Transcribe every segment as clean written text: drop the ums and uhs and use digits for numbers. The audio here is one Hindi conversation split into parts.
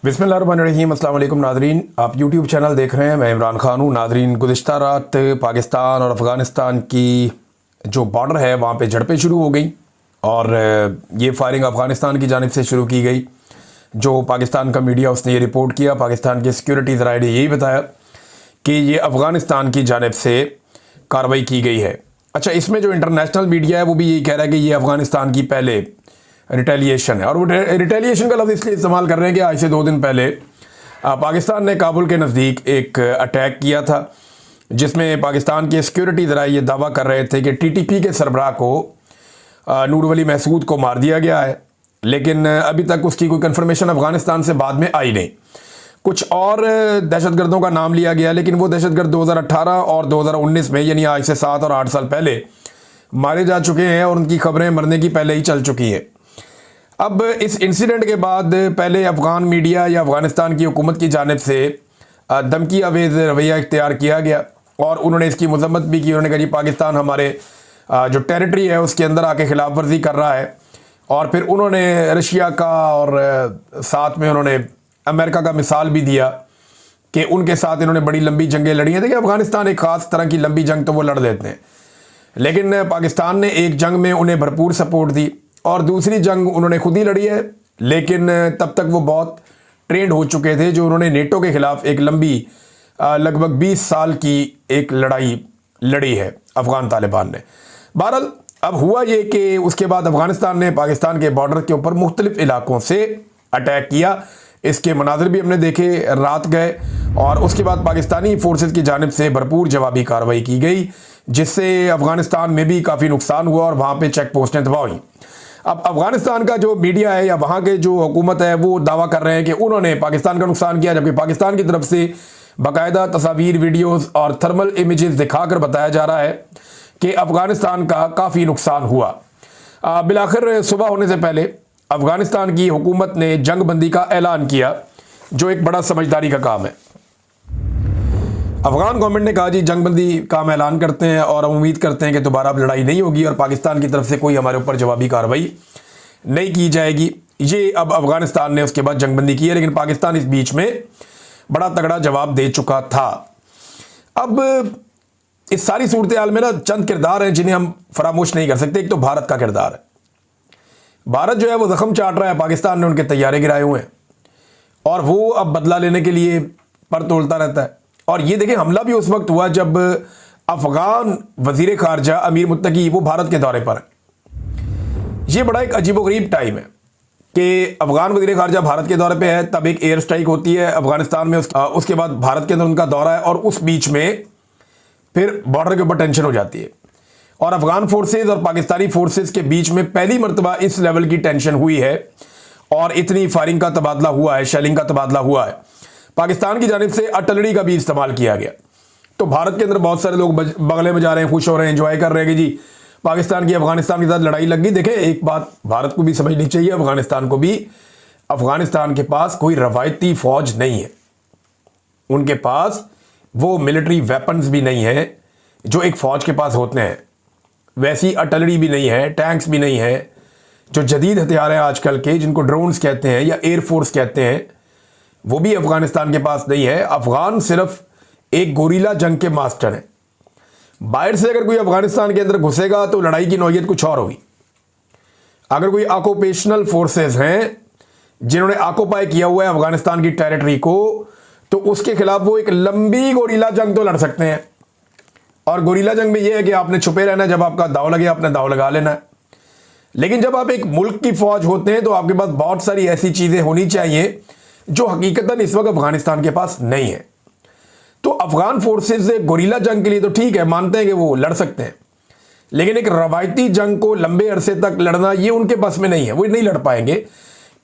बिस्मिल्लाहिर्रहमानिर्रहीम। अस्सलाम वालेकुम नादरीन, आप यूट्यूब चैनल देख रहे हैं। मैं इमरान खान हूँ। नादरीन, गुज़िश्ता रात पाकिस्तान और अफ़गानिस्तान की जो बॉर्डर है वहाँ पे झड़पें शुरू हो गई और ये फायरिंग अफ़गानिस्तान की जानिब से शुरू की गई। जो पाकिस्तान का मीडिया उसने ये रिपोर्ट किया, पाकिस्तान के सिक्योरिटी ज़राए ने यही बताया कि ये अफ़गानिस्तान की जानिब से कार्रवाई की गई है। अच्छा, इसमें जो इंटरनेशनल मीडिया है वो भी यही कह रहा है कि ये अफ़गानिस्तान की पहले रिटेलिएशन है, और वो रिटेलिएशन का लफ्ज़ इसलिए इस्तेमाल कर रहे हैं कि आज से 2 दिन पहले पाकिस्तान ने काबुल के नज़दीक एक अटैक किया था, जिसमें पाकिस्तान के सिक्योरिटी ज़राए ये दावा कर रहे थे कि टीटीपी के सरबराह को नूर वली महसूद को मार दिया गया है, लेकिन अभी तक उसकी कोई कंफर्मेशन अफ़गानिस्तान से बाद में आई नहीं। कुछ और दहशतगर्दों का नाम लिया गया, लेकिन वो दहशतगर्द 2018 और 2019 में, यानी आज से 7 और 8 साल पहले मारे जा चुके हैं और उनकी खबरें मरने की पहले ही चल चुकी हैं। अब इस इंसिडेंट के बाद पहले अफ़गान मीडिया या अफ़गानिस्तान की हुकूमत की जानिब से धमकी आवेज़ रवैया इख्तियार किया गया और उन्होंने इसकी मजम्मत भी की। उन्होंने कहा जी पाकिस्तान हमारे जो टेरिटरी है उसके अंदर आके खिलाफ वर्जी कर रहा है, और फिर उन्होंने रशिया का और साथ में उन्होंने अमेरिका का मिसाल भी दिया कि उनके साथ इन्होंने बड़ी लंबी जंगें लड़ी हैं। देखिए, अफ़गानिस्तान एक ख़ास तरह की लंबी जंग तो वो लड़ देते हैं, लेकिन पाकिस्तान ने एक जंग में उन्हें भरपूर सपोर्ट दी और दूसरी जंग उन्होंने खुद ही लड़ी है, लेकिन तब तक वो बहुत ट्रेंड हो चुके थे। जो उन्होंने नेटो के खिलाफ एक लंबी लगभग 20 साल की एक लड़ाई लड़ी है अफ़गान तालिबान ने। बहरहाल अब हुआ ये कि उसके बाद अफ़गानिस्तान ने पाकिस्तान के बॉर्डर के ऊपर मुख्तलिफ इलाकों से अटैक किया। इसके मनाज़िर भी हमने देखे, रात गए, और उसके बाद पाकिस्तानी फोर्सेस की जानिब से भरपूर जवाबी कार्रवाई की गई, जिससे अफ़गानिस्तान में भी काफ़ी नुकसान हुआ और वहाँ पर चेक पोस्टें तबाह हुई। अब अफ़गानिस्तान का जो मीडिया है या वहाँ के जो हुकूमत है वो दावा कर रहे हैं कि उन्होंने पाकिस्तान का नुकसान किया, जबकि पाकिस्तान की तरफ से बाकायदा तस्वीर, वीडियोस और थर्मल इमेजेस दिखाकर बताया जा रहा है कि अफ़गानिस्तान का काफ़ी नुकसान हुआ। बिलाखिर सुबह होने से पहले अफ़गानिस्तान की हुकूमत ने जंग बंदी का ऐलान किया, जो एक बड़ा समझदारी का काम है। अफ़गान गवर्नमेंट ने कहा जी जंग बंदी का हम ऐलान करते हैं और हम उम्मीद करते हैं कि दोबारा अब लड़ाई नहीं होगी और पाकिस्तान की तरफ से कोई हमारे ऊपर जवाबी कार्रवाई नहीं की जाएगी। ये अब अफ़गानिस्तान ने उसके बाद जंग बंदी की है, लेकिन पाकिस्तान इस बीच में बड़ा तगड़ा जवाब दे चुका था। अब इस सारी सूरत हाल में ना चंद किरदार हैं जिन्हें हम फरामोश नहीं कर सकते। एक तो भारत का किरदार है। भारत जो है वो जख्म चाट रहा है, पाकिस्तान ने उनके तैयारे गिराए हुए हैं और वो अब बदला लेने के लिए पर तोलता रहता है। और ये देखिए, हमला भी उस वक्त हुआ जब अफगान वजीर खारजा अमीर मुत्तकी वो भारत के दौरे पर है। ये बड़ा एक अजीबोगरीब टाइम है कि अफगान वजीर खारजा भारत के दौरे पे है, तब एक एयर स्ट्राइक होती है अफगानिस्तान में, उसके बाद भारत के अंदर उनका दौरा है और उस बीच में फिर बॉर्डर के ऊपर टेंशन हो जाती है और अफगान फोर्सेज और पाकिस्तानी फोर्सेज के बीच में पहली मरतबा इस लेवल की टेंशन हुई है और इतनी फायरिंग का तबादला हुआ है, शेलिंग का तबादला हुआ है। पाकिस्तान की जानिब से अटलरी का भी इस्तेमाल किया गया। तो भारत के अंदर बहुत सारे लोग बगले में जा रहे हैं, खुश हो रहे हैं, एंजॉय कर रहे हैं कि जी पाकिस्तान की अफगानिस्तान के साथ लड़ाई लग गई। देखें, एक बात भारत को भी समझनी चाहिए, अफगानिस्तान को भी, अफगानिस्तान के पास कोई रवायती फौज नहीं है। उनके पास वो मिलिट्री वेपन्स भी नहीं है जो एक फौज के पास होते हैं, वैसी अटलरी भी नहीं है, टैंक्स भी नहीं है। जो जदीद हथियार हैं आजकल के, जिनको ड्रोन्स कहते हैं या एयरफोर्स कहते हैं, वो भी अफगानिस्तान के पास नहीं है। अफगान सिर्फ एक गोरीला जंग के मास्टर हैं। बाहर से अगर कोई अफगानिस्तान के अंदर घुसेगा तो लड़ाई की नौयत कुछ और होगी। अगर कोई ऑक्यूपेशनल फोर्सेस हैं जिन्होंने ऑक्यूपाई किया हुआ है अफगानिस्तान की टेरिटरी को, तो उसके खिलाफ वो एक लंबी गोरीला जंग तो लड़ सकते हैं। और गोरीला जंग में यह है कि आपने छुपे रहना है, जब आपका दाव लगे आपने दाव लगा लेना है। लेकिन जब आप एक मुल्क की फौज होते हैं तो आपके पास बहुत सारी ऐसी चीजें होनी चाहिए जो हकीकतन इस वक्त अफगानिस्तान के पास नहीं है। तो अफगान फोर्सेस गोरीला जंग के लिए तो ठीक है, मानते हैं कि वो लड़ सकते हैं, लेकिन एक रवायती जंग को लंबे अरसे तक लड़ना ये उनके बस में नहीं है, वो नहीं लड़ पाएंगे।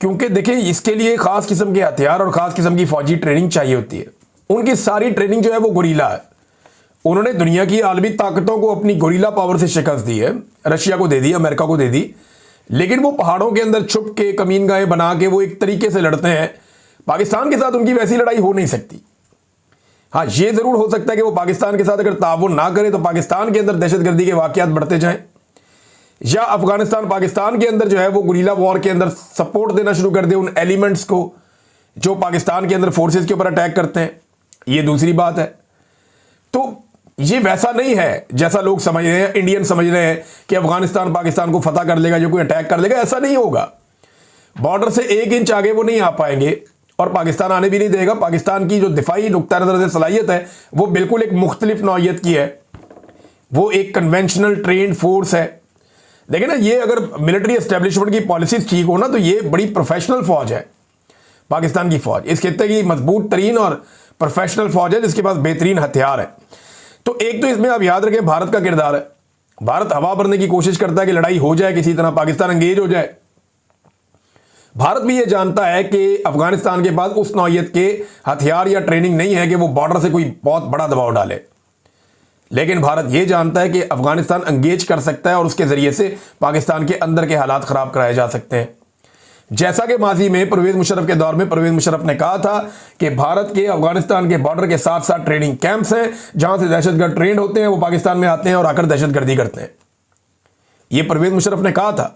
क्योंकि देखिए, इसके लिए खास किस्म के हथियार और खास किस्म की फौजी ट्रेनिंग चाहिए होती है। उनकी सारी ट्रेनिंग जो है वो गोरीला है। उन्होंने दुनिया की आलमी ताकतों को अपनी गोरीला पावर से शिकस्त दी है, रशिया को दे दी, अमेरिका को दे दी, लेकिन वो पहाड़ों के अंदर छुप के कमीनगाहें बना के वो एक तरीके से लड़ते हैं। पाकिस्तान के साथ उनकी वैसी लड़ाई हो नहीं सकती। हाँ, ये जरूर हो सकता है कि वो पाकिस्तान के साथ अगर ताउन ना करे तो पाकिस्तान के अंदर दहशतगर्दी के वाकयात बढ़ते जाएं, या अफगानिस्तान पाकिस्तान के अंदर जो है वो गुरीला वॉर के अंदर सपोर्ट देना शुरू कर दे उन एलिमेंट्स को जो पाकिस्तान के अंदर फोर्सेस के ऊपर अटैक करते हैं, ये दूसरी बात है। तो ये वैसा नहीं है जैसा लोग समझ रहे हैं, इंडियन समझ रहे हैं कि अफगानिस्तान पाकिस्तान को फतह कर लेगा, जो कोई अटैक कर लेगा, ऐसा नहीं होगा। बॉर्डर से 1 इंच आगे वो नहीं आ पाएंगे और पाकिस्तान आने भी नहीं देगा। पाकिस्तान की जो दिफाई नुक्ता नजर से सलाहियत है वो बिल्कुल एक मुख्तलिफ नौइयत की है, वो एक कन्वेंशनल ट्रेंड फोर्स है। देखिए ना, ये अगर मिलिट्री एस्टेब्लिशमेंट की पॉलिसीज ठीक हो ना तो ये बड़ी प्रोफेशनल फौज है पाकिस्तान की फौज, इस खित्ते की मजबूत तरीन और प्रोफेशनल फौज है जिसके पास बेहतरीन हथियार है। तो एक तो इसमें आप याद रखें भारत का किरदार है। भारत हवा भरने की कोशिश करता है कि लड़ाई हो जाए, किसी तरह पाकिस्तान एंगेज हो जाए। भारत भी यह जानता है कि अफगानिस्तान के पास उस नौइयत के हथियार या ट्रेनिंग नहीं है कि वो बॉर्डर से कोई बहुत बड़ा दबाव डाले, लेकिन भारत यह जानता है कि अफगानिस्तान एंगेज कर सकता है और उसके जरिए से पाकिस्तान के अंदर के हालात खराब कराए जा सकते हैं। जैसा कि माजी में परवेज मुशर्रफ के दौर में परवेज मुशर्रफ ने कहा था कि भारत के अफगानिस्तान के बॉर्डर के साथ साथ ट्रेनिंग कैंप्स हैं जहां से दहशतगर्द ट्रेंड होते हैं, वो पाकिस्तान में आते हैं और आकर दहशतगर्दी करते हैं। यह परवेज मुशर्रफ ने कहा था।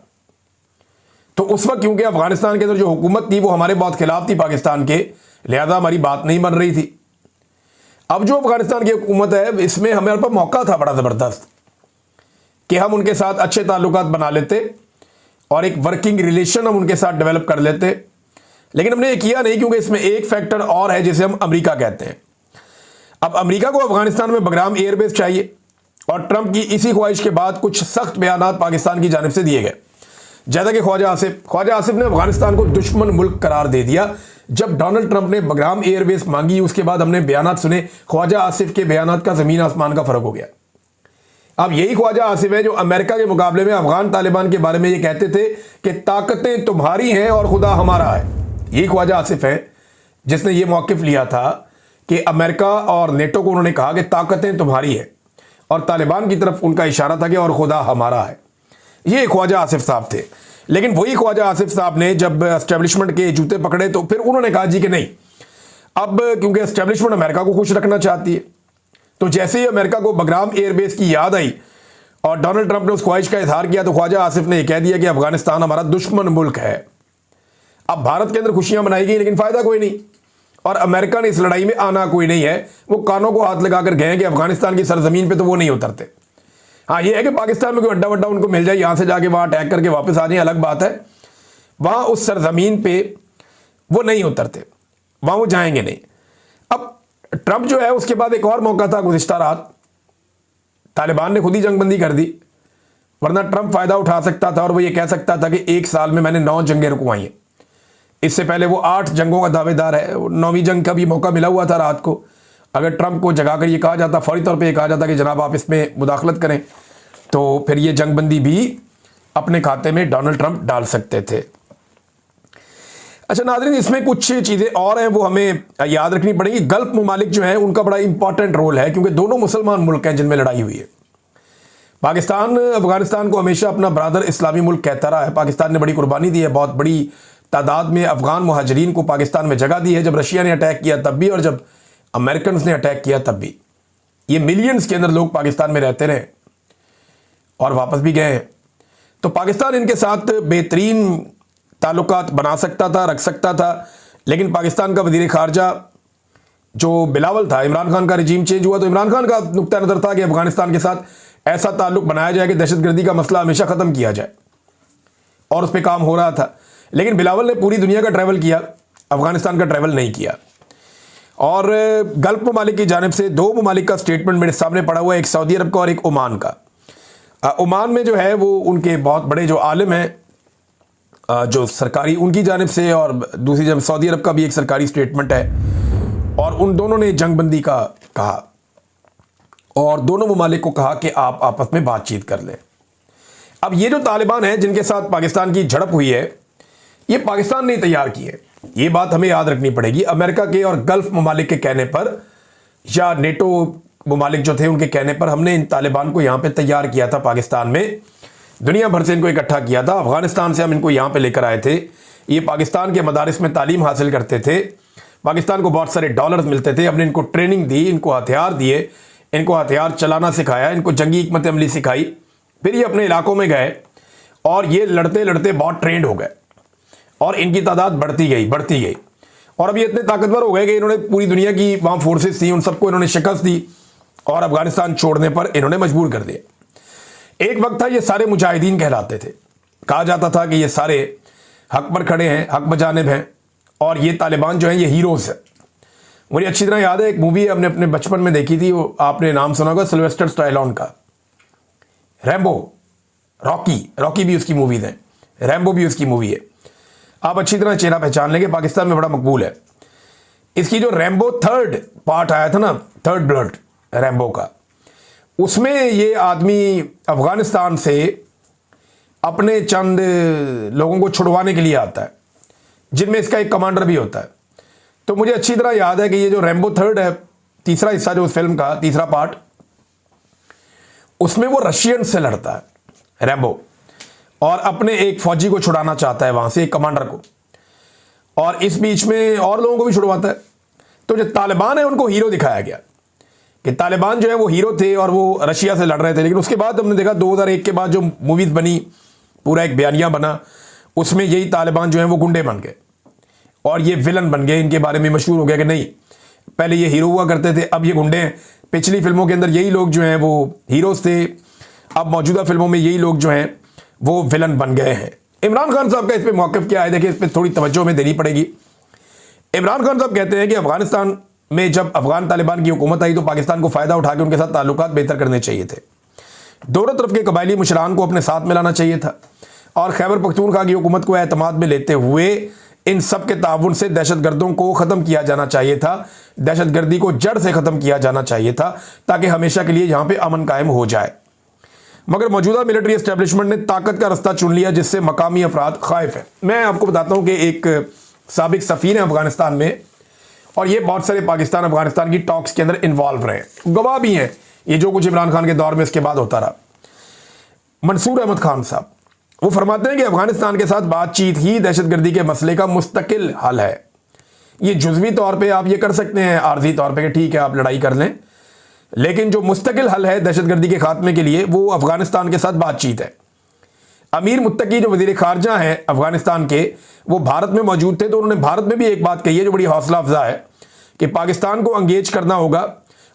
तो उस वक्त क्योंकि अफगानिस्तान के अंदर जो हुकूमत थी वो हमारे बहुत खिलाफ थी पाकिस्तान के, लिहाजा हमारी बात नहीं बन रही थी। अब जो अफगानिस्तान की हुकूमत है इसमें हमारे पास मौका था बड़ा जबरदस्त कि हम उनके साथ अच्छे ताल्लुकात बना लेते और एक वर्किंग रिलेशन हम उनके साथ डेवलप कर लेते, लेकिन हमने ये किया नहीं क्योंकि इसमें एक फैक्टर और है जिसे हम अमेरिका कहते हैं। अब अमेरिका को अफगानिस्तान में बगराम एयरबेस चाहिए और ट्रंप की इसी ख्वाहिश के बाद कुछ सख्त बयानात पाकिस्तान की जानिब से दिए गए। जैसा कि ख्वाजा आसिफ ने अफगानिस्तान को दुश्मन मुल्क करार दे दिया। जब डोनाल्ड ट्रंप ने बगराम एयरबेस मांगी उसके बाद हमने बयानात सुने, ख्वाजा आसिफ के बयानात का जमीन आसमान का फर्क हो गया। अब यही ख्वाजा आसिफ है जो अमेरिका के मुकाबले में अफगान तालिबान के बारे में ये कहते थे कि ताकतें तुम्हारी हैं और खुदा हमारा है। यही ख्वाजा आसिफ है जिसने ये मौकिफ लिया था कि अमेरिका और नेटो को उन्होंने कहा कि ताकतें तुम्हारी है और तालिबान की तरफ उनका इशारा था कि और खुदा हमारा है। ये ख्वाजा आसिफ साहब थे। लेकिन वही ख्वाजा आसिफ साहब ने जब एस्टेब्लिशमेंट के जूते पकड़े तो फिर उन्होंने कहा जी कि नहीं, अब क्योंकि एस्टेब्लिशमेंट अमेरिका को खुश रखना चाहती है, तो जैसे ही अमेरिका को बगराम एयरबेस की याद आई और डोनाल्ड ट्रंप ने उस ख्वाहिश का इजहार किया तो ख्वाजा आसिफ ने यह कह दिया कि अफगानिस्तान हमारा दुश्मन मुल्क है। अब भारत के अंदर खुशियां मनाई गई लेकिन फायदा कोई नहीं और अमेरिका ने इस लड़ाई में आना कोई नहीं है। वो कानों को हाथ लगाकर गए कि अफगानिस्तान की सरजमीन पे तो वो नहीं उतरते। हाँ, ये है कि पाकिस्तान में कोई अड्डा वड्डा उनको मिल जाए, यहां से जाके वहां अटैक करके वापस आ जाए, अलग बात है। वहां उस सरजमीन पे वो नहीं उतरते, वहां वो जाएंगे नहीं। अब ट्रंप जो है उसके बाद एक और मौका था गुज़िश्ता रात, तालिबान ने खुद ही जंगबंदी कर दी, वरना ट्रंप फायदा उठा सकता था और वो ये कह सकता था कि 1 साल में मैंने 9 जंगें रुकवाई हैं। इससे पहले वो 8 जंगों का दावेदार है। 9वीं जंग का भी मौका मिला हुआ था रात को। अगर ट्रंप को जगाकर ये कहा जाता, फौरी तौर पे ये कहा जाता कि जनाब आप इसमें मुदाखलत करें, तो फिर ये जंगबंदी भी अपने खाते में डोनाल्ड ट्रंप डाल सकते थे। अच्छा नाज़रीन, इसमें कुछ चीज़ें और हैं वो हमें याद रखनी पड़ेगी। गल्फ ममालिक जो हैं उनका बड़ा इंपॉर्टेंट रोल है क्योंकि दोनों मुसलमान मुल्क हैं जिनमें लड़ाई हुई है। पाकिस्तान अफगानिस्तान को हमेशा अपना ब्रादर इस्लामी मुल्क कहता रहा है। पाकिस्तान ने बड़ी कुर्बानी दी है, बहुत बड़ी तादाद में अफगान मुहाजिरीन को पाकिस्तान में जगह दी है। जब रशिया ने अटैक किया तब भी और जब अमेरिकन ने अटैक किया तब भी। ये मिलियंस के अंदर लोग पाकिस्तान में रहते रहे और वापस भी गए हैं। तो पाकिस्तान इनके साथ बेहतरीन ताल्लुकात बना सकता था, रख सकता था, लेकिन पाकिस्तान का वज़ीर ख़ारजा जो बिलावल था, इमरान खान का रिजीम चेंज हुआ तो इमरान खान का नुक्ता नज़र था कि अफगानिस्तान के साथ ऐसा ताल्लुक बनाया जाए कि दहशतगर्दी का मसला हमेशा ख़त्म किया जाए और उस पर काम हो रहा था। लेकिन बिलावल ने पूरी दुनिया का ट्रैवल किया, अफगानिस्तान का ट्रैवल नहीं किया। और गल्फ ममालिक की जानिब से 2 ममालिक का स्टेटमेंट मेरे सामने पड़ा हुआ है, एक सऊदी अरब का और एक ओमान का। ओमान में जो है वो उनके बहुत बड़े जो आलिम हैं जो सरकारी उनकी जानिब से, और दूसरी जानब सऊदी अरब का भी एक सरकारी स्टेटमेंट है और उन दोनों ने जंगबंदी का कहा और दोनों ममालिक को कहा कि आप आपस में बातचीत कर लें। अब ये जो तालिबान हैं जिनके साथ पाकिस्तान की झड़प हुई है, ये पाकिस्तान ने तैयार की है, ये बात हमें याद रखनी पड़ेगी। अमेरिका के और गल्फ ममालिक के कहने पर या नेटो ममालिक जो थे उनके कहने पर हमने इन तालिबान को यहाँ पे तैयार किया था। पाकिस्तान में दुनिया भर से इनको इकट्ठा किया था, अफगानिस्तान से हम इनको यहाँ पे लेकर आए थे। ये पाकिस्तान के मदारिस में तालीम हासिल करते थे, पाकिस्तान को बहुत सारे डॉलर्स मिलते थे, हमने इनको ट्रेनिंग दी, इनको हथियार दिए, इनको हथियार चलाना सिखाया, इनको जंगी हिकमत अमली सिखाई। फिर ये अपने इलाकों में गए और ये लड़ते लड़ते बहुत ट्रेंड हो गए और इनकी तादाद बढ़ती गई और अब ये इतने ताकतवर हो गए कि इन्होंने पूरी दुनिया की वहां फोर्सेस थी उन सबको इन्होंने शिकस्त दी और अफगानिस्तान छोड़ने पर इन्होंने मजबूर कर दिया। एक वक्त था ये सारे मुजाहिदीन कहलाते थे, कहा जाता था कि ये सारे हक पर खड़े हैं, हक बजानिब हैं और ये तालिबान जो है ये हीरोज है। मुझे अच्छी तरह याद है एक मूवी हमने अपने बचपन में देखी थी, वो आपने नाम सुना होगा सिल्वेस्टर स्टैलोन का, रैम्बो, रॉकी भी उसकी मूवीज है, रैम्बो भी उसकी मूवी है। आप अच्छी तरह चेहरा पहचान लेंगे, पाकिस्तान में बड़ा मकबूल है। इसकी जो रैम्बो थर्ड पार्ट आया था ना, थर्ड ब्लड रैम्बो का, उसमें ये आदमी अफगानिस्तान से अपने चंद लोगों को छुड़वाने के लिए आता है, जिनमें इसका एक कमांडर भी होता है। तो मुझे अच्छी तरह याद है कि ये जो रैम्बो थर्ड है, तीसरा हिस्सा जो उस फिल्म का तीसरा पार्ट, उसमें वो रशियन से लड़ता है रैम्बो और अपने एक फौजी को छुड़ाना चाहता है वहां से, एक कमांडर को, और इस बीच में और लोगों को भी छुड़वाता है। तो जो तालिबान है उनको हीरो दिखाया गया कि तालिबान जो है वो हीरो थे और वो रशिया से लड़ रहे थे। लेकिन उसके बाद हमने देखा 2001 के बाद जो मूवीज बनी, पूरा एक बयानिया बना, उसमें यही तालिबान जो है वो गुंडे बन गए और ये विलन बन गए। इनके बारे में मशहूर हो गया कि नहीं, पहले ये हीरो हुआ करते थे, अब ये गुंडे हैं। पिछली फिल्मों के अंदर यही लोग जो हैं वो हीरोज थे, अब मौजूदा फिल्मों में यही लोग जो हैं वो विलन बन गए हैं। इमरान खान साहब का इस पर मौक़िफ़ क्या है, देखिए इस पर थोड़ी तवज्जो में देनी पड़ेगी। इमरान खान साहब कहते हैं कि अफगानिस्तान में जब अफगान तालिबान की हुकूमत आई तो पाकिस्तान को फ़ायदा उठा के उनके साथ ताल्लुकात बेहतर करने चाहिए थे, दोनों तरफ के कबायली मुशरान को अपने साथ मिलाना चाहिए था और खैबर पख्तूनख्वा की हुकूमत को एतमाद में लेते हुए इन सब के ताउन से दहशतगर्दों को ख़त्म किया जाना चाहिए था, दहशतगर्दी को जड़ से ख़त्म किया जाना चाहिए था ताकि हमेशा के लिए यहाँ पे अमन कायम हो जाए। मगर मौजूदा मिलिट्री एस्टेब्लिशमेंट ने ताकत का रास्ता चुन लिया जिससे मकामी अफराद खाइफ है। मैं आपको बताता हूँ कि एक साबिक सफ़ीर है अफगानिस्तान में और ये बहुत सारे पाकिस्तान अफगानिस्तान की टॉक्स के अंदर इन्वॉल्व रहे, गवाह भी हैं ये जो कुछ इमरान खान के दौर में इसके बाद होता रहा। मंसूर अहमद खान साहब वो फरमाते हैं कि अफगानिस्तान के साथ बातचीत ही दहशतगर्दी के मसले का मुस्तकिल हल है। ये जुज़वी तौर पे आप ये कर सकते हैं, आर्जी तौर पे कि ठीक है आप लड़ाई कर लें, लेकिन जो मुस्तकिल हल है दहशतगर्दी के खात्मे के लिए वो अफगानिस्तान के साथ बातचीत है। अमीर मुत्तकी जो वज़ीर ख़ारजा हैं अफगानिस्तान के, वो भारत में मौजूद थे, तो उन्होंने भारत में भी एक बात कही है जो बड़ी हौसला अफजा है कि पाकिस्तान को अंगेज करना होगा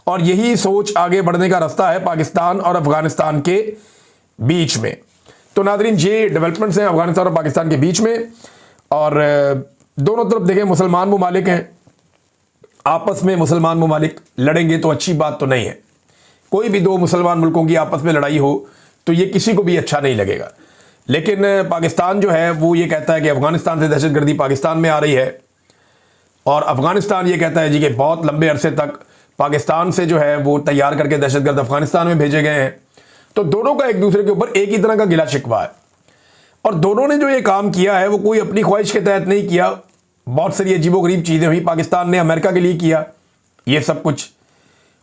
और यही सोच आगे बढ़ने का रास्ता है पाकिस्तान और अफगानिस्तान के बीच में। तो नाज़रीन ये डेवलपमेंट्स हैं अफगानिस्तान और पाकिस्तान के बीच में, और दोनों तरफ देखें मुसलमान ममालिक हैं, आपस में मुसलमान ममालिक लड़ेंगे तो अच्छी बात तो नहीं है। कोई भी दो मुसलमान मुल्कों की आपस में लड़ाई हो तो ये किसी को भी अच्छा नहीं लगेगा। लेकिन पाकिस्तान जो है वो ये कहता है कि अफगानिस्तान से दहशतगर्दी पाकिस्तान में आ रही है और अफगानिस्तान ये कहता है जी कि बहुत लंबे अरसे तक पाकिस्तान से जो है वो तैयार करके दहशतगर्द अफगानिस्तान में भेजे गए हैं। तो दोनों का एक दूसरे के ऊपर एक ही तरह का गिला शिकवा है और दोनों ने जो ये काम किया है वो कोई अपनी ख्वाहिश के तहत नहीं किया। बहुत सारी अजीबोगरीब चीज़ें हुई, पाकिस्तान ने अमेरिका के लिए किया ये सब कुछ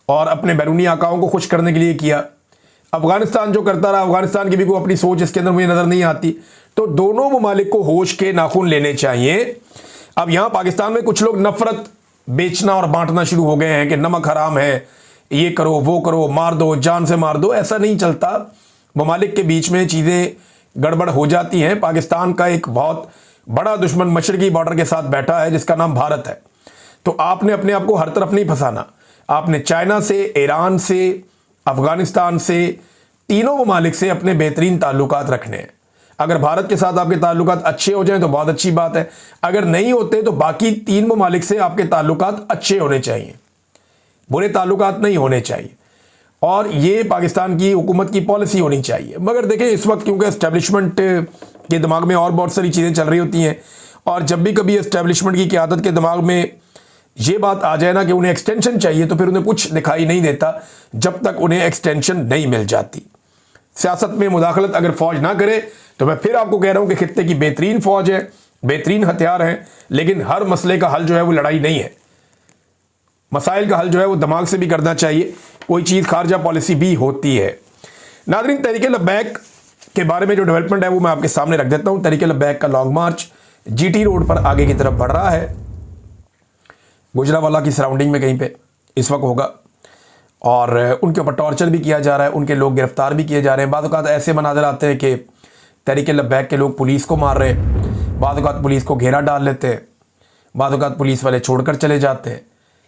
और अपने बैरूनी आकाओं को खुश करने के लिए किया। अफगानिस्तान जो करता रहा, अफगानिस्तान की भी कोई अपनी सोच इसके अंदर मुझे नज़र नहीं आती। तो दोनों ममालिक को होश के नाखून लेने चाहिए। अब यहाँ पाकिस्तान में कुछ लोग नफरत बेचना और बांटना शुरू हो गए हैं कि नमक हराम है, ये करो वो करो, मार दो, जान से मार दो। ऐसा नहीं चलता, ममालिक के बीच में चीज़ें गड़बड़ हो जाती हैं। पाकिस्तान का एक बहुत बड़ा दुश्मन मशरकी बॉर्डर के साथ बैठा है जिसका नाम भारत है। तो आपने अपने आप को हर तरफ नहीं फंसाना, आपने चाइना से, ईरान से, अफगानिस्तान से, तीनों ममालिक से अपने बेहतरीन ताल्लुकात रखने हैं। अगर भारत के साथ आपके ताल्लुकात अच्छे हो जाएं तो बहुत अच्छी बात है, अगर नहीं होते तो बाकी तीन ममालिक से आपके ताल्लुकात अच्छे होने चाहिए, बुरे ताल्लुकात नहीं होने चाहिए। और ये पाकिस्तान की हुकूमत की पॉलिसी होनी चाहिए। मगर देखें इस वक्त क्योंकि एस्टेब्लिशमेंट के दिमाग में और बहुत सारी चीज़ें चल रही होती हैं और जब भी कभी एस्टेब्लिशमेंट की क़यादत के दिमाग में ये बात आ जाए ना कि उन्हें एक्सटेंशन चाहिए तो फिर उन्हें कुछ दिखाई नहीं देता जब तक उन्हें एक्सटेंशन नहीं मिल जाती। सियासत में मुदाखलत अगर फ़ौज ना करे तो मैं फिर आपको कह रहा हूँ कि खित्ते की बेहतरीन फ़ौज है, बेहतरीन हथियार हैं, लेकिन हर मसले का हल जो है वो लड़ाई नहीं है। मसाइल का हल जो है वो दिमाग से भी करना चाहिए, कोई चीज़ खारजा पॉलिसी भी होती है। नाज़रीन तहरीक लब्बैक के बारे में जो डेवलपमेंट है वो मैं आपके सामने रख देता हूँ। तहरीक लब्बैक का लॉन्ग मार्च GT रोड पर आगे की तरफ बढ़ रहा है, गुजरावाला की सराउंडिंग में कहीं पे इस वक्त होगा और उनके ऊपर टॉर्चर भी किया जा रहा है, उनके लोग गिरफ्तार भी किए जा रहे हैं। बाद औक़ात ऐसे मनाज़र आते हैं कि तहरीक लब्बैक के लोग पुलिस को मार रहे हैं, बाद औक़ात पुलिस को घेरा डाल लेते हैं बाद औक़ात पुलिस वाले छोड़कर चले जाते हैं,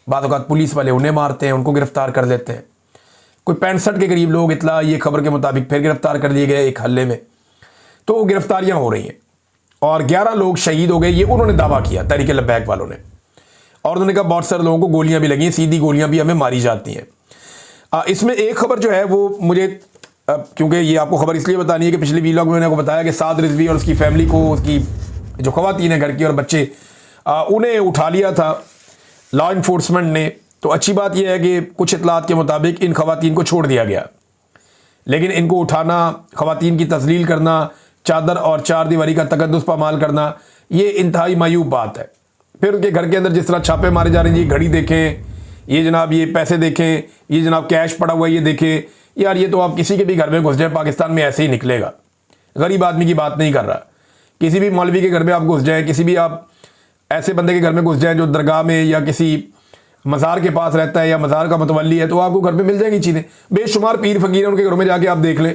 बाद औक़ात पुलिस वाले उन्हें मारते हैं, उनको गिरफ्तार कर लेते हैं। कोई 65 के करीब लोग इतला ये खबर के मुताबिक फिर गिरफ्तार कर लिए गए एक हल्ले में। तो गिरफ्तारियां हो रही हैं और 11 लोग शहीद हो गए, ये उन्होंने दावा किया तहरीक लब्बैक वालों ने। और उन्होंने कहा बहुत सारे लोगों को गोलियां भी लगी हैं, सीधी गोलियां भी हमें मारी जाती हैं। इसमें एक खबर जो है वो मुझे, क्योंकि ये आपको खबर इसलिए बतानी है कि पिछले वीलॉग में मैंने आपको बताया कि साद रिजवी और उसकी फैमिली को, उसकी जो खवातीन है घर की और बच्चे, उन्हें उठा लिया था लॉ इन्फोर्समेंट ने। तो अच्छी बात यह है कि कुछ इतलात के मुताबिक इन खवातीन को छोड़ दिया गया, लेकिन इनको उठाना, खवातीन की तस्लील करना, चादर और चार दीवारी का तकद्दुस पामाल करना, ये इंतहाई मायूब बात है। फिर उनके घर के अंदर जिस तरह छापे मारे जा रहे हैं, ये घड़ी देखें, ये जनाब ये पैसे देखें, ये जनाब कैश पड़ा हुआ है ये देखें। यार ये तो आप किसी के भी घर में घुस जाए पाकिस्तान में ऐसे ही निकलेगा। गरीब आदमी की बात नहीं कर रहा, किसी भी मौलवी के घर में आप घुस जाएँ, किसी भी आप ऐसे बंदे के घर में घुस जाएँ जो दरगाह में या किसी मज़ार के पास रहता है या मज़ार का मतवली है, तो आपको घर पे मिल जाएंगी चीज़ें। बेशुमार पीर फकीर हैं, उनके घरों में जाके आप देख लें,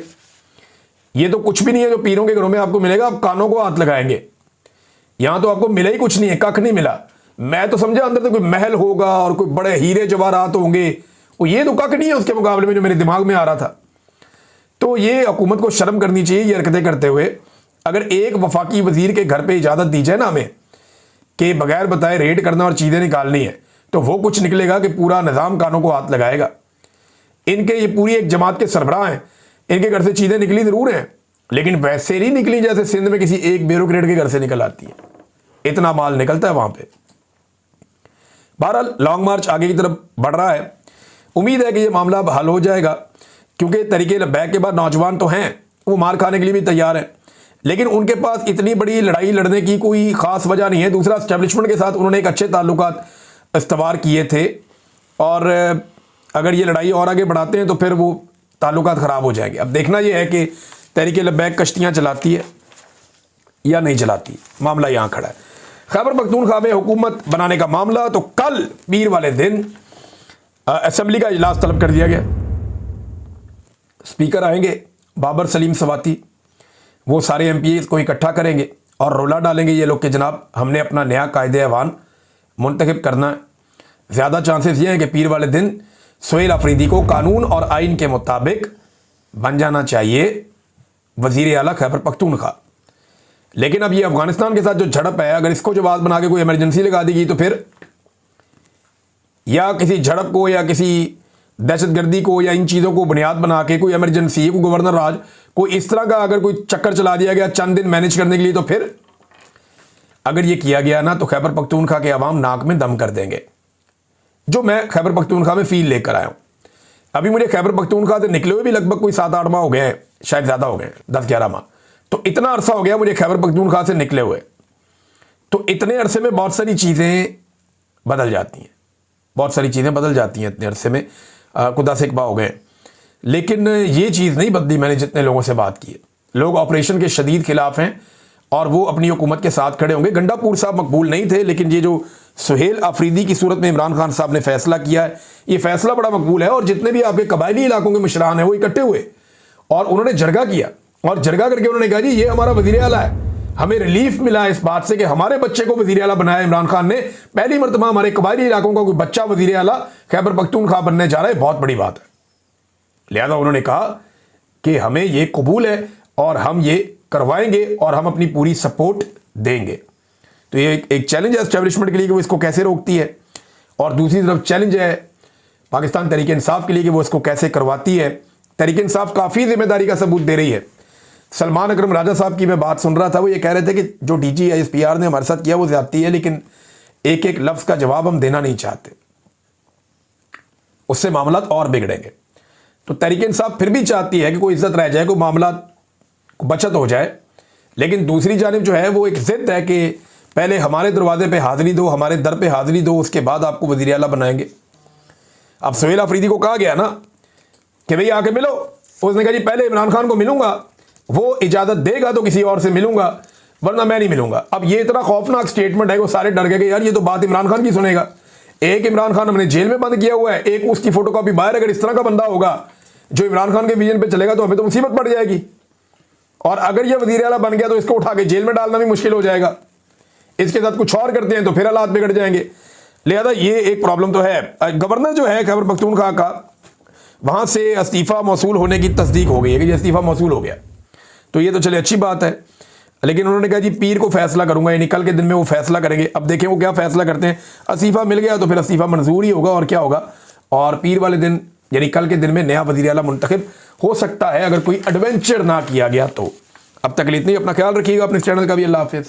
ये तो कुछ भी नहीं है जो पीरों के घरों में आपको मिलेगा। आप कानों को हाथ लगाएंगे, यहां तो आपको मिला ही कुछ नहीं है, कख नहीं मिला। मैं तो समझा अंदर तो कोई महल होगा और कोई बड़े हीरे जवाहरात होंगे, और ये तो कख नहीं है उसके मुकाबले में जो मेरे दिमाग में आ रहा था। तो ये हुकूमत को शर्म करनी चाहिए ये हरकतें करते हुए। अगर एक वफाकी वजीर के घर पर इजाज़त दी जाए ना हमें कि बगैर बताए रेड करना और चीज़ें निकालनी है, तो वो कुछ निकलेगा कि पूरा निज़ाम कानों को हाथ लगाएगा। इनके ये पूरी एक जमात के सरबराह हैं, इनके घर से चीज़ें निकली ज़रूर हैं, लेकिन वैसे नहीं निकली जैसे सिंध में किसी एक ब्यूरोक्रेट के घर से निकल आती है। इतना माल निकलता है वहां पे। बहरहाल लॉन्ग मार्च आगे की तरफ बढ़ रहा है। उम्मीद है कि यह मामला अब हल हो जाएगा, क्योंकि तहरीक लब्बैक के बाद नौजवान तो हैं, वो मार खाने के लिए भी तैयार हैं, लेकिन उनके पास इतनी बड़ी लड़ाई लड़ने की कोई ख़ास वजह नहीं है। दूसरा, एस्टेब्लिशमेंट के साथ उन्होंने एक अच्छे ताल्लुकात इस्तवार किए थे, और अगर ये लड़ाई और आगे बढ़ाते हैं तो फिर वो ताल्लुकात ख़राब हो जाएंगे। अब देखना यह है कि तहरीक लब्बैक कश्तियाँ चलाती है या नहीं चलाती, मामला यहाँ खड़ा है। खैबर पख्तूनख्वा में हुकूमत बनाने का मामला, तो कल पीर वाले दिन असेंबली का इजलास तलब कर दिया गया। स्पीकर आएंगे बाबर सलीम सवाती, वो सारे MPs को इकट्ठा करेंगे और रोला डालेंगे ये लोग कि जनाब हमने अपना नया कायदे ऐवान मुंतखब करना है। ज़्यादा चांसेस ये हैं कि पीर वाले दिन सुहेल अफरीदी को कानून और आइन के मुताबिक बन जाना चाहिए वज़ीर आला खैबर पख्तूनख्वा। लेकिन अब ये अफगानिस्तान के साथ जो झड़प है, अगर इसको जवाब बना के कोई इमरजेंसी लगा दी गई तो फिर या किसी झड़प को या किसी दहशतगर्दी को या इन चीज़ों को बुनियाद बना के कोई इमरजेंसी, कोई गवर्नर राज, कोई इस तरह का अगर कोई चक्कर चला दिया गया चंद दिन मैनेज करने के लिए, तो फिर अगर ये किया गया ना तो खैबर पख्तूनख्वा के अवाम नाक में दम कर देंगे, जो मैं खैबर पख्तूनख्वा में फील लेकर आया हूँ। अभी मुझे खैबर पख्तूनख्वा से निकले हुए भी लगभग कोई 7-8 माह हो गए हैं, शायद ज़्यादा हो गए, 10-11 माह। तो इतना अरसा हो गया मुझे खैबर पख्तूनख्वा से निकले हुए। तो इतने अरसे में बहुत सारी चीज़ें बदल जाती हैं, बहुत सारी चीज़ें बदल जाती हैं इतने अरसे में, खुदा से इकबा हो गए। लेकिन ये चीज़ नहीं बदली। मैंने जितने लोगों से बात की है, लोग ऑपरेशन के शदीद खिलाफ हैं और वो अपनी हुकूमत के साथ खड़े होंगे। गंडापुर साहब मकबूल नहीं थे, लेकिन ये जो सुहेल अफरीदी की सूरत में इमरान खान साहब ने फैसला किया है, ये फैसला बड़ा मकबूल है। और जितने भी आपके कबायली इलाकों के मुशरान हैं वो इकट्ठे हुए और उन्होंने जरगा किया, और जरगा करके उन्होंने कहा जी ये हमारा वज़ीर आला है, हमें रिलीफ मिला है इस बात से कि हमारे बच्चे को वज़ीर आला बनाया इमरान खान ने। पहली मरतबा हमारे कबायली इलाकों का कोई बच्चा वज़ीर आला खैबर पख्तूनख्वा बनने जा रहा है, बहुत बड़ी बात है। लिहाजा उन्होंने कहा कि हमें ये कबूल है और हम ये करवाएंगे और हम अपनी पूरी सपोर्ट देंगे। तो ये एक चैलेंज है एस्टेब्लिशमेंट के लिए कि वो इसको कैसे रोकती है, और दूसरी तरफ चैलेंज है पाकिस्तान तहरीक इंसाफ के लिए कि वो इसको कैसे करवाती है। तहरीक इंसाफ काफ़ी जिम्मेदारी का सबूत दे रही है। सलमान अकरम राजा साहब की मैं बात सुन रहा था, वो ये कह रहे थे कि जो DG ISPR ने हमारे साथ किया वो ज़्यादती है, लेकिन एक एक लफ्ज़ का जवाब हम देना नहीं चाहते, उससे मामला और बिगड़ेंगे। तो तहरीक इंसाफ फिर भी चाहती है कि कोई इज्जत रह जाए, कोई मामला बचत हो जाए, लेकिन दूसरी जानिब जो है वो एक ज़िद है कि पहले हमारे दरवाजे पे हाज़िरी दो, हमारे दर पे हाज़िरी दो, उसके बाद आपको वज़ीर आला बनाएंगे। अब सुहेल अफरीदी को कहा गया ना कि भई आके मिलो, उसने कहा जी पहले इमरान खान को मिलूंगा, वो इजाज़त देगा तो किसी और से मिलूंगा, वरना मैं नहीं मिलूंगा। अब ये इतना खौफनाक स्टेटमेंट है कि वो सारे डर गए कि यार ये तो बात इमरान खान की सुनेगा। एक इमरान खान हमने जेल में बंद किया हुआ है, एक उसकी फोटोकॉपी बाहर। अगर इस तरह का बंदा होगा जो इमरान खान के विजन पे चलेगा तो हमें तो मुसीबत पड़ जाएगी, और अगर ये वज़ीर आला बन गया तो इसको उठा के जेल में डालना भी मुश्किल हो जाएगा। इसके साथ कुछ और करते हैं तो फिर हालात बिगड़ जाएंगे। लिहाजा ये एक प्रॉब्लम तो है। गवर्नर जो है खैबर पख्तूनख्वा का, वहां से इस्तीफा मौसूल होने की तस्दीक हो गई है कि इस्तीफा मौसूल हो गया, तो ये तो चले अच्छी बात है। लेकिन उन्होंने कहा जी पीर को फैसला करूंगा, यानी कल के दिन में वो फैसला करेंगे। अब देखें वो क्या फैसला करते हैं। इस्तीफा मिल गया तो फिर इस्तीफा मंजूर ही होगा और क्या होगा। और पीर वाले दिन यानी कल के दिन में नया वज़ीर आला मुंतखब हो सकता है, अगर कोई एडवेंचर ना किया गया तो। अब तक इतनी, अपना ख्याल रखिएगा, अपने चैनल का भी। अल्लाह हाफिज़।